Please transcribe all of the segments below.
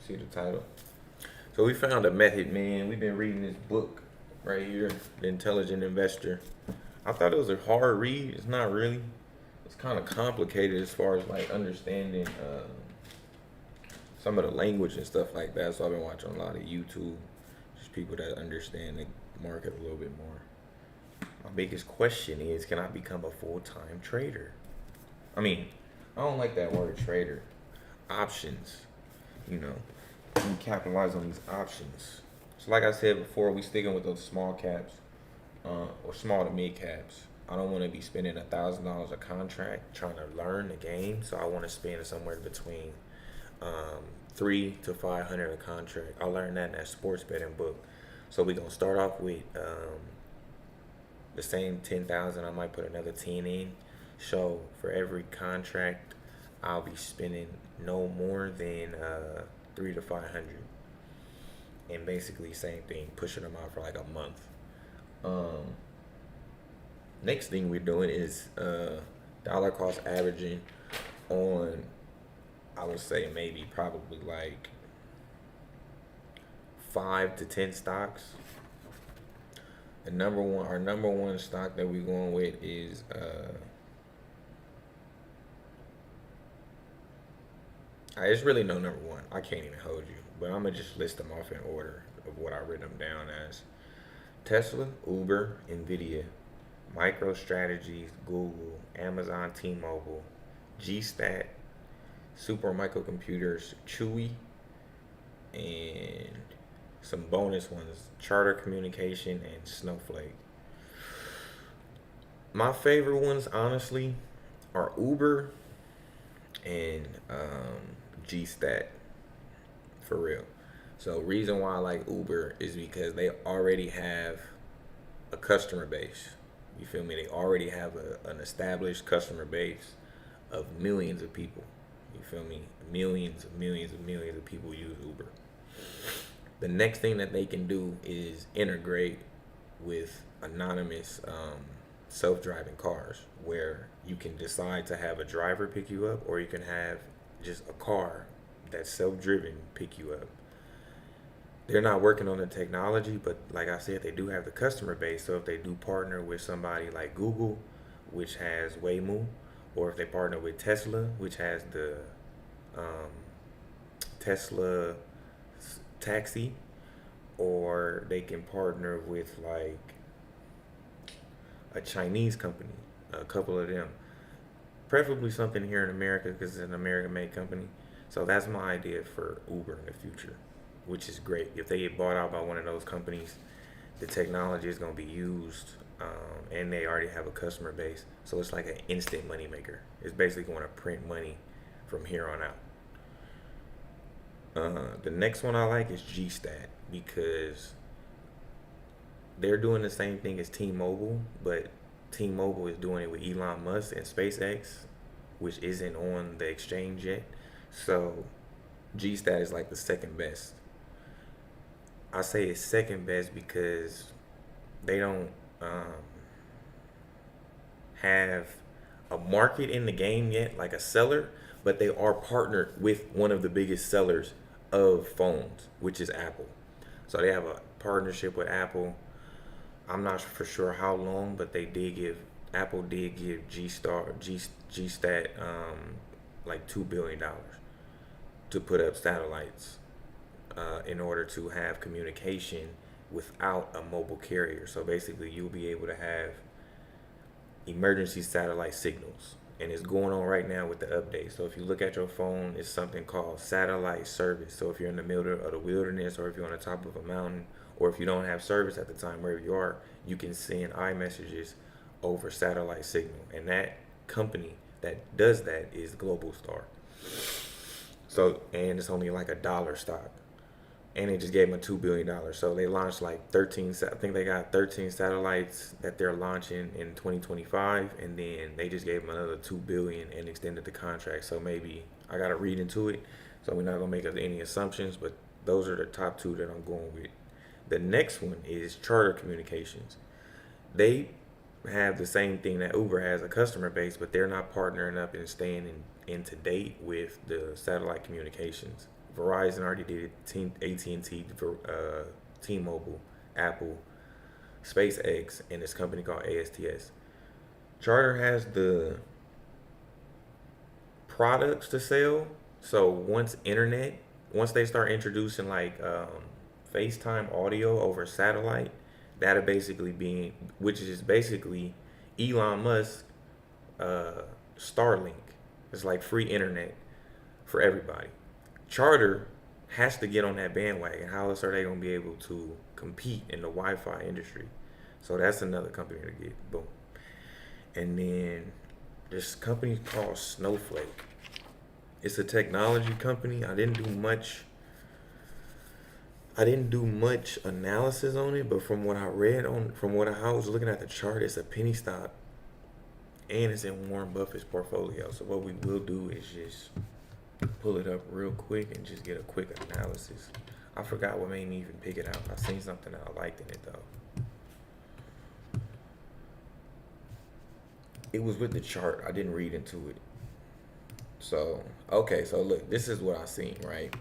See the title. So we found a method, man. We've been reading this book right here, The Intelligent Investor. I thought it was a hard read. It's not really. It's kind of complicated as far as like understanding some of the language and stuff like that. So I've been watching a lot of YouTube, just people that understand the market a little bit more. My biggest question is, can I become a full-time trader? I mean, I don't like that word trader. Options, you know, you capitalize on these options. So like I said before, we sticking with those small caps, or small to mid caps. I don't want to be spending $1,000 a contract trying to learn the game. So I want to spend somewhere between um, 3 to 500 a contract. I learned that in that sports betting book. So we gonna start off with the same 10,000. I might put another 10 in. So for every contract, I'll be spending no more than 3 to 500, and basically same thing, pushing them out for like a month. Um, Next thing we're doing is dollar cost averaging on, I would say maybe probably like 5 to 10 stocks. Our number one stock that we're going with is it's really no number one. I can't even hold you, but I'm gonna just list them off in order of what I written them down as: Tesla, Uber, Nvidia, MicroStrategies, Google, Amazon, T-Mobile, GStat, Super Microcomputers, Chewy, and some bonus ones: Charter Communication and Snowflake. My favorite ones, honestly, are Uber and GStat, for real. So reason why I like Uber is because they already have a customer base. You feel me? They already have an established customer base of millions of people. You feel me? Millions of people use Uber. The next thing that they can do is integrate with anonymous self-driving cars, where you can decide to have a driver pick you up, or you can have just a car that's self-driven pick you up. They're not working on the technology, but like I said, they do have the customer base. So if they do partner with somebody like Google, which has Waymo, or if they partner with Tesla, which has the um, Tesla taxi, or they can partner with like a Chinese company, a couple of them, preferably something here in America because it's an American-made company. So that's my idea for Uber in the future, which is great. If they get bought out by one of those companies, the technology is going to be used, and they already have a customer base. So it's like an instant money maker. It's basically going to print money from here on out. The next one I like is GStat, because they're doing the same thing as T-Mobile, but T-Mobile is doing it with Elon Musk and SpaceX, which isn't on the exchange yet. So GStat is like the second best. I say it's second best because they don't um, have a market in the game yet, like a seller, but they are partnered with one of the biggest sellers of phones, which is Apple. So they have a partnership with Apple. I'm not for sure how long, but Apple did give G Stat like $2 billion to put up satellites in order to have communication without a mobile carrier. So basically, you'll be able to have emergency satellite signals. And it's going on right now with the update. So if you look at your phone, it's something called satellite service. So if you're in the middle of the wilderness, or if you're on the top of a mountain, or if you don't have service at the time wherever you are, you can send iMessages over satellite signal. And that company that does that is Global Star. So, and it's only like $1 stock, and they just gave them a $2 billion. So they launched like 13. I think they got 13 satellites that they're launching in 2025, and then they just gave them another 2 billion and extended the contract. So maybe I gotta read into it. So we're not gonna make any assumptions, but those are the top two that I'm going with. The next one is Charter Communications. They have the same thing that Uber has, a customer base, but they're not partnering up and staying into date with the satellite communications, Verizon already did it. AT&T, T-Mobile, Apple, SpaceX, and this company called ASTS. Charter has the products to sell. So once they start introducing like FaceTime audio over satellite, that'll basically be, which is basically Elon Musk Starlink. It's like free internet for everybody. Charter has to get on that bandwagon. How else are they gonna be able to compete in the Wi-Fi industry? So that's another company to get. Boom. And then this company called Snowflake. It's a technology company. I didn't do much analysis on it, but from what I read from what I was looking at the chart, it's a penny stock, and it's in Warren Buffett's portfolio. So what we will do is just pull it up real quick and just get a quick analysis. I forgot what made me even pick it out. I seen something that I liked in it though. It was with the chart. I didn't read into it. So okay, so look, this is what I seen, right?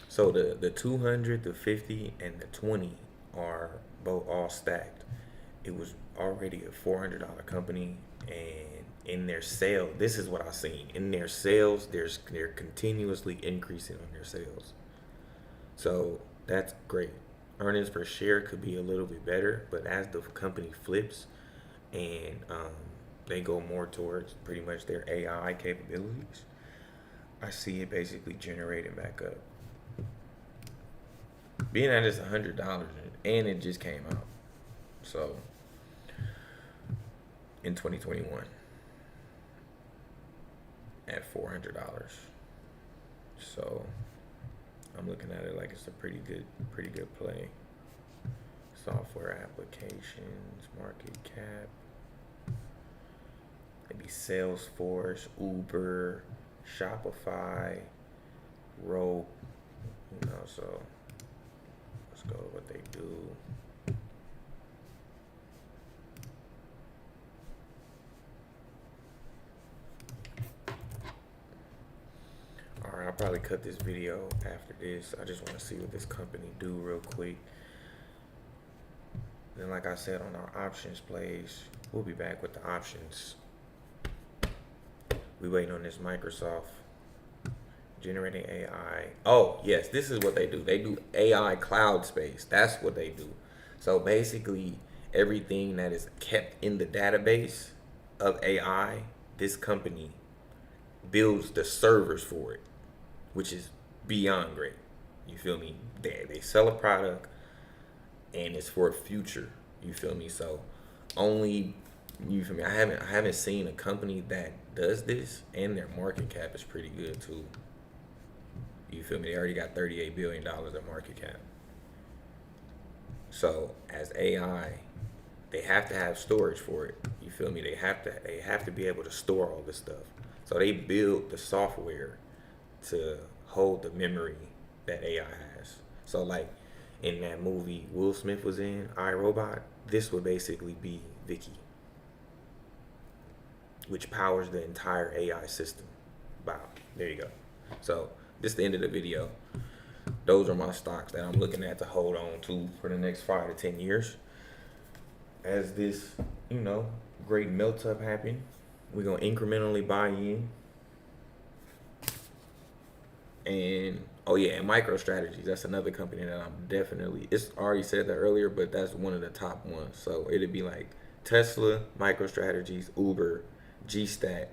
So the 200, the 50, and the 20 are both all stacked. It was already a $400 company, and in their sale, this is what I seen. In their sales, they're continuously increasing on their sales. So that's great. Earnings per share could be a little bit better, but as the company flips and they go more towards pretty much their AI capabilities, I see it basically generating back up. Being that it's $100 and it just came out, so in 2021 at $400. So I'm looking at it like it's a pretty good play. Software applications, market cap, maybe Salesforce, Uber, Shopify, Rope, so let's go with what they do. Alright, I'll probably cut this video after this. I just want to see what this company do real quick. Then like I said on our options plays, we'll be back with the options. We waiting on this Microsoft generating AI. Oh, yes, this is what they do. They do AI cloud space. That's what they do. So basically, everything that is kept in the database of AI, this company builds the servers for it, which is beyond great. You feel me? They sell a product, and it's for a future. You feel me? So only, you feel me? I haven't seen a company that does this, and their market cap is pretty good too. You feel me? They already got $38 billion in market cap. So as AI, they have to have storage for it. You feel me? They have to be able to store all this stuff. So they build the software to hold the memory that AI has. So like in that movie Will Smith was in, iRobot, this would basically be Vicky, which powers the entire AI system. Wow, there you go. So this is the end of the video. Those are my stocks that I'm looking at to hold on to for the next 5 to 10 years. As this, great melt up happen, we're gonna incrementally buy in. And oh yeah, and MicroStrategies, that's another company that I'm definitely, it's already said that earlier, but that's one of the top ones. So it'd be like Tesla, MicroStrategies, Uber, GStat,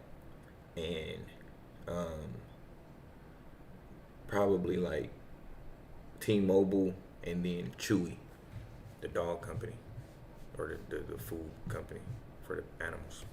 and probably like T-Mobile, and then Chewy, the dog company, or the food company for the animals.